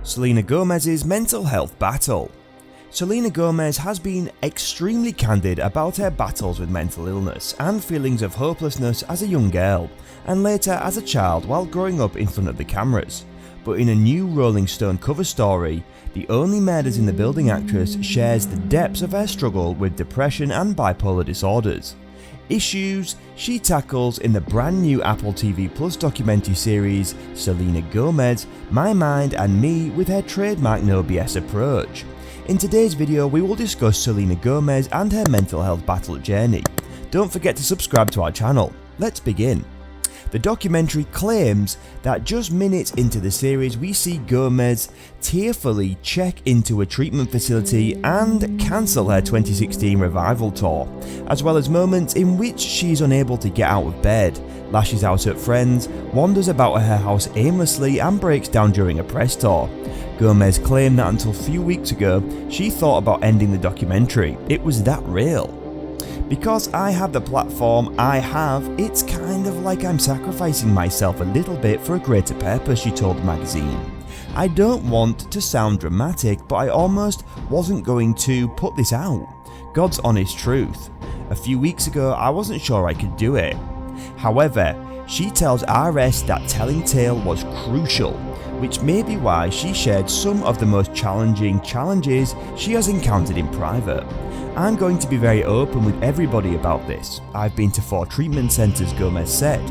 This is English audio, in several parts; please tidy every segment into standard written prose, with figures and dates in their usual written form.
Selena Gomez's mental health battle. Selena Gomez has been extremely candid about her battles with mental illness and feelings of hopelessness as a young girl, and later as a child while growing up in front of the cameras. But in a new Rolling Stone cover story, the only Murders in the Building actress shares the depths of her struggle with depression and bipolar disorders. Issues she tackles in the brand new Apple TV Plus documentary series Selena Gomez, My Mind and Me, with her trademark no BS approach. In today's video we will discuss Selena Gomez and her mental health battle journey. Don't forget to subscribe to our channel. Let's begin. The documentary claims that just minutes into the series we see Gomez tearfully check into a treatment facility and cancel her 2016 revival tour, as well as moments in which she is unable to get out of bed, lashes out at friends, wanders about her house aimlessly and breaks down during a press tour. Gomez claimed that until a few weeks ago she thought about ending the documentary. It was that real. Because I have the platform I have, it's kind of like I'm sacrificing myself a little bit for a greater purpose, she told the magazine. I don't want to sound dramatic, but I almost wasn't going to put this out. God's honest truth. A few weeks ago I wasn't sure I could do it. However, she tells RS that telling tale was crucial, which may be why she shared some of the most challenging challenges she has encountered in private. I'm going to be very open with everybody about this. I've been to 4 treatment centres, Gomez said.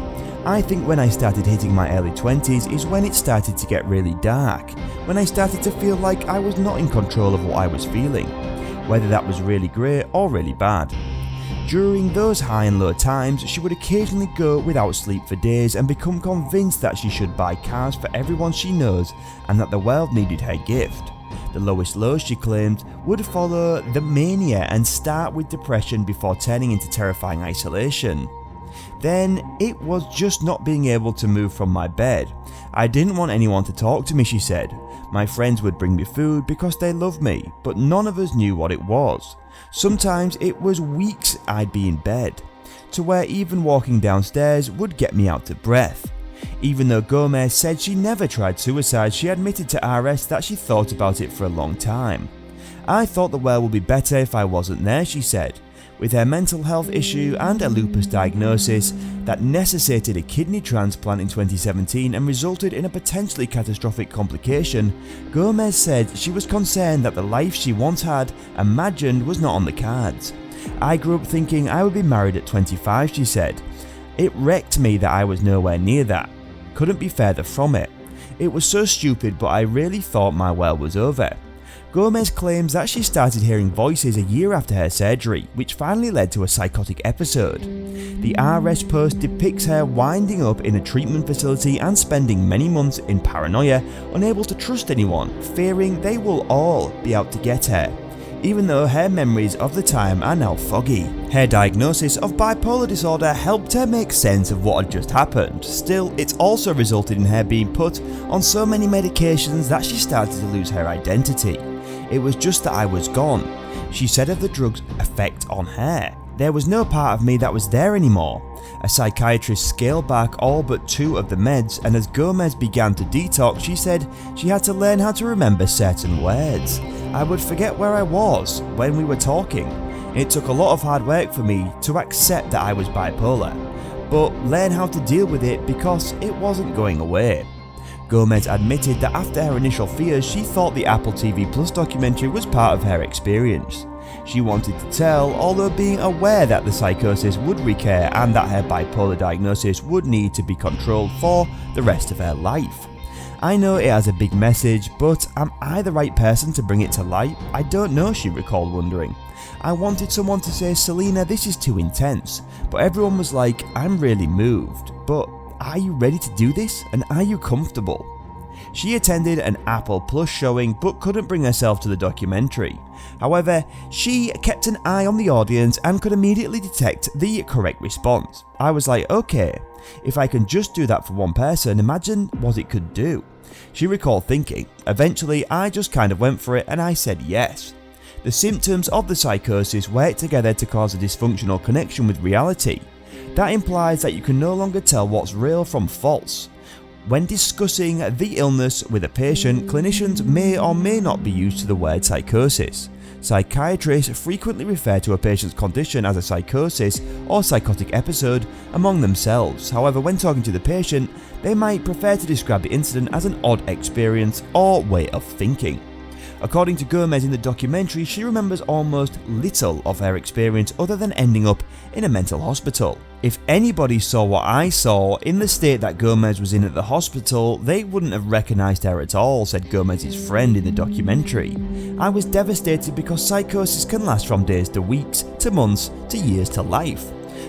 I think when I started hitting my early 20s is when it started to get really dark, when I started to feel like I was not in control of what I was feeling, whether that was really great or really bad. During those high and low times, she would occasionally go without sleep for days and become convinced that she should buy cars for everyone she knows and that the world needed her gift. The lowest lows, she claimed, would follow the mania and start with depression before turning into terrifying isolation. Then it was just not being able to move from my bed. I didn't want anyone to talk to me, she said. My friends would bring me food because they loved me, but none of us knew what it was. Sometimes it was weeks I'd be in bed, to where even walking downstairs would get me out of breath. Even though Gomez said she never tried suicide, she admitted to RS that she thought about it for a long time. I thought the world would be better if I wasn't there, she said. With her mental health issue and a lupus diagnosis that necessitated a kidney transplant in 2017 and resulted in a potentially catastrophic complication, Gomez said she was concerned that the life she once had imagined was not on the cards. I grew up thinking I would be married at 25, she said. It wrecked me that I was nowhere near that. Couldn't be further from it. It was so stupid, but I really thought my world was over. Gomez claims that she started hearing voices a year after her surgery, which finally led to a psychotic episode. The RS post depicts her winding up in a treatment facility and spending many months in paranoia, unable to trust anyone, fearing they will all be out to get her, even though her memories of the time are now foggy. Her diagnosis of bipolar disorder helped her make sense of what had just happened. Still, it's also resulted in her being put on so many medications that she started to lose her identity. It was just that I was gone, she said of the drug's effect on her. There was no part of me that was there anymore. A psychiatrist scaled back all but 2 of the meds, and as Gomez began to detox, she said she had to learn how to remember certain words. I would forget where I was when we were talking. It took a lot of hard work for me to accept that I was bipolar, but learn how to deal with it because it wasn't going away. Gomez admitted that after her initial fears, she thought the Apple TV Plus documentary was part of her experience. She wanted to tell, although being aware that the psychosis would recur and that her bipolar diagnosis would need to be controlled for the rest of her life. I know it has a big message, but am I the right person to bring it to light? I don't know, she recalled wondering. I wanted someone to say, Selena, this is too intense, but everyone was like, I'm really moved, but are you ready to do this, and are you comfortable? She attended an Apple Plus showing but couldn't bring herself to the documentary. However, she kept an eye on the audience and could immediately detect the correct response. I was like, okay, if I can just do that for one person, imagine what it could do. She recalled thinking, eventually I just kind of went for it and I said yes. The symptoms of the psychosis work together to cause a dysfunctional connection with reality. That implies that you can no longer tell what's real from false. When discussing the illness with a patient, clinicians may or may not be used to the word psychosis. Psychiatrists frequently refer to a patient's condition as a psychosis or psychotic episode among themselves. However, when talking to the patient, they might prefer to describe the incident as an odd experience or way of thinking. According to Gomez in the documentary, she remembers almost little of her experience other than ending up in a mental hospital. If anybody saw what I saw in the state that Gomez was in at the hospital, they wouldn't have recognised her at all, said Gomez's friend in the documentary. I was devastated because psychosis can last from days to weeks, to months, to years to life.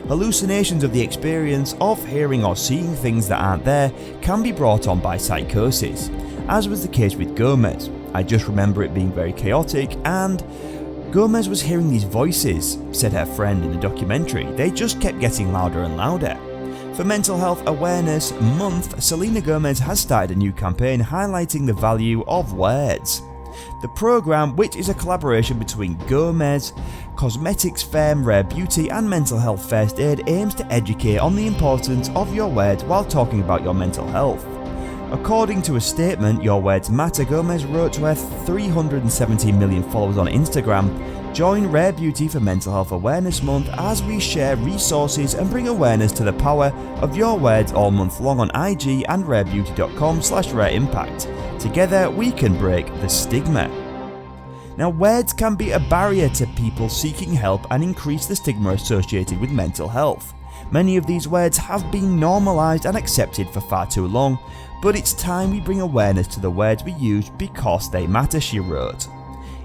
Hallucinations of the experience of hearing or seeing things that aren't there can be brought on by psychosis, as was the case with Gomez. I just remember it being very chaotic, and Gomez was hearing these voices, said her friend in the documentary. They just kept getting louder and louder. For Mental Health Awareness Month, Selena Gomez has started a new campaign highlighting the value of words. The program, which is a collaboration between Gomez, cosmetics firm Rare Beauty and Mental Health First Aid, aims to educate on the importance of your words while talking about your mental health. According to a statement, Your Words Matter, Gomez wrote to her 317 million followers on Instagram, "Join Rare Beauty for Mental Health Awareness Month as we share resources and bring awareness to the power of your words all month long on IG and rarebeauty.com/rareimpact. Together we can break the stigma." Now, words can be a barrier to people seeking help and increase the stigma associated with mental health. Many of these words have been normalised and accepted for far too long, but it's time we bring awareness to the words we use because they matter, she wrote.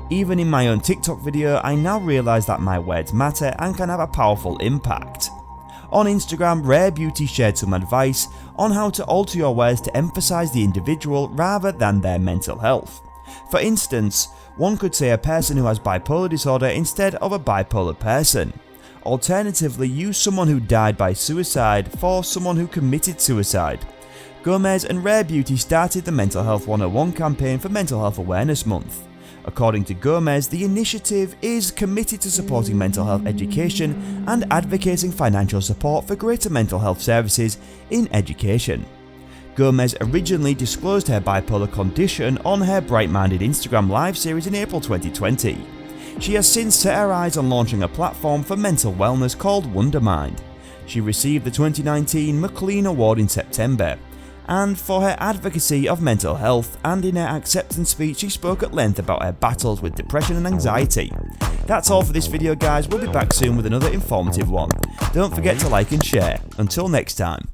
Even in my own TikTok video, I now realise that my words matter and can have a powerful impact. On Instagram, Rare Beauty shared some advice on how to alter your words to emphasise the individual rather than their mental health. For instance, one could say a person who has bipolar disorder instead of a bipolar person. Alternatively, use someone who died by suicide for someone who committed suicide. Gomez and Rare Beauty started the Mental Health 101 campaign for Mental Health Awareness Month. According to Gomez, the initiative is committed to supporting mental health education and advocating financial support for greater mental health services in education. Gomez originally disclosed her bipolar condition on her Bright Minded Instagram live series in April 2020. She has since set her eyes on launching a platform for mental wellness called Wondermind. She received the 2019 McLean Award in September, and for her advocacy of mental health, and in her acceptance speech she spoke at length about her battles with depression and anxiety. That's all for this video guys, we'll be back soon with another informative one. Don't forget to like and share. Until next time.